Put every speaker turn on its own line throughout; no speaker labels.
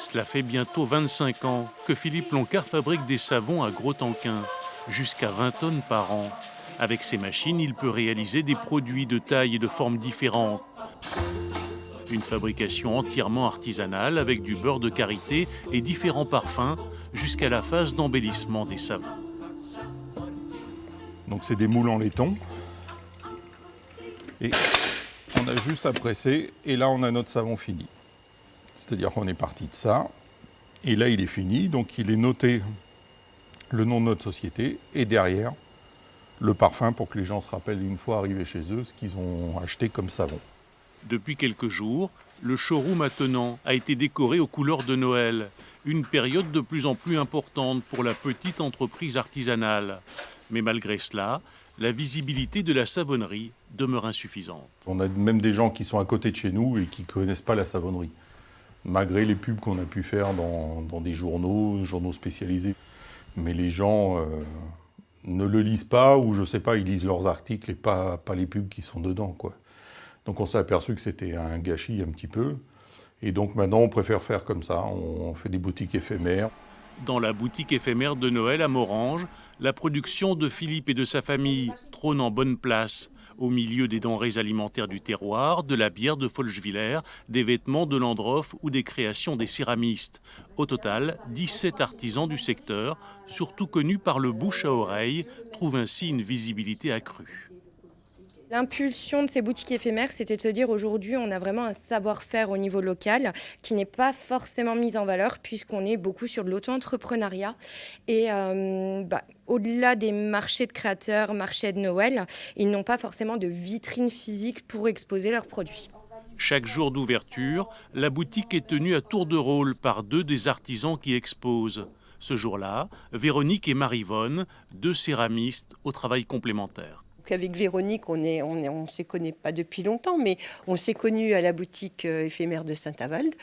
Cela fait bientôt 25 ans que Philippe Loncard fabrique des savons à Gros-Tanquin, jusqu'à 20 tonnes par an. Avec ces machines, il peut réaliser des produits de taille et de formes différentes. Une fabrication entièrement artisanale avec du beurre de karité et différents parfums jusqu'à la phase d'embellissement des savons.
Donc c'est des moules en laiton. Et on a juste à presser et là on a notre savon fini. C'est-à-dire qu'on est parti de ça et là il est fini. Donc il est noté le nom de notre société et derrière le parfum pour que les gens se rappellent une fois arrivés chez eux ce qu'ils ont acheté comme savon.
Depuis quelques jours, le showroom attenant a été décoré aux couleurs de Noël, une période de plus en plus importante pour la petite entreprise artisanale. Mais malgré cela, la visibilité de la savonnerie demeure insuffisante.
On a même des gens qui sont à côté de chez nous et qui ne connaissent pas la savonnerie, malgré les pubs qu'on a pu faire dans des journaux spécialisés. Mais les gens ne le lisent pas, ou je sais pas, ils lisent leurs articles et pas les pubs qui sont dedans, quoi. Donc on s'est aperçu que c'était un gâchis un petit peu. Et donc maintenant on préfère faire comme ça, on fait des boutiques éphémères.
Dans la boutique éphémère de Noël à Morange, la production de Philippe et de sa famille trône en bonne place. Au milieu des denrées alimentaires du terroir, de la bière de Folchwiller, des vêtements de Landroff ou des créations des céramistes. Au total, 17 artisans du secteur, surtout connus par le bouche à oreille, trouvent ainsi une visibilité accrue.
L'impulsion de ces boutiques éphémères, c'était de se dire aujourd'hui, on a vraiment un savoir-faire au niveau local qui n'est pas forcément mis en valeur puisqu'on est beaucoup sur de l'auto-entrepreneuriat. Et au-delà des marchés de créateurs, marchés de Noël, ils n'ont pas forcément de vitrine physique pour exposer leurs produits.
Chaque jour d'ouverture, la boutique est tenue à tour de rôle par deux des artisans qui exposent. Ce jour-là, Véronique et Marivonne, deux céramistes au travail complémentaire.
Avec Véronique, on ne se connaît pas depuis longtemps, mais on s'est connus à la boutique éphémère de Saint-Avold.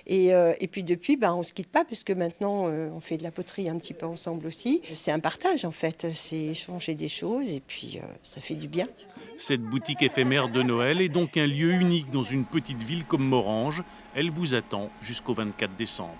Et puis depuis, on ne se quitte pas, parce que maintenant, on fait de la poterie un petit peu ensemble aussi. C'est un partage, en fait. C'est échanger des choses, et puis ça fait du bien.
Cette boutique éphémère de Noël est donc un lieu unique dans une petite ville comme Morange. Elle vous attend jusqu'au 24 décembre.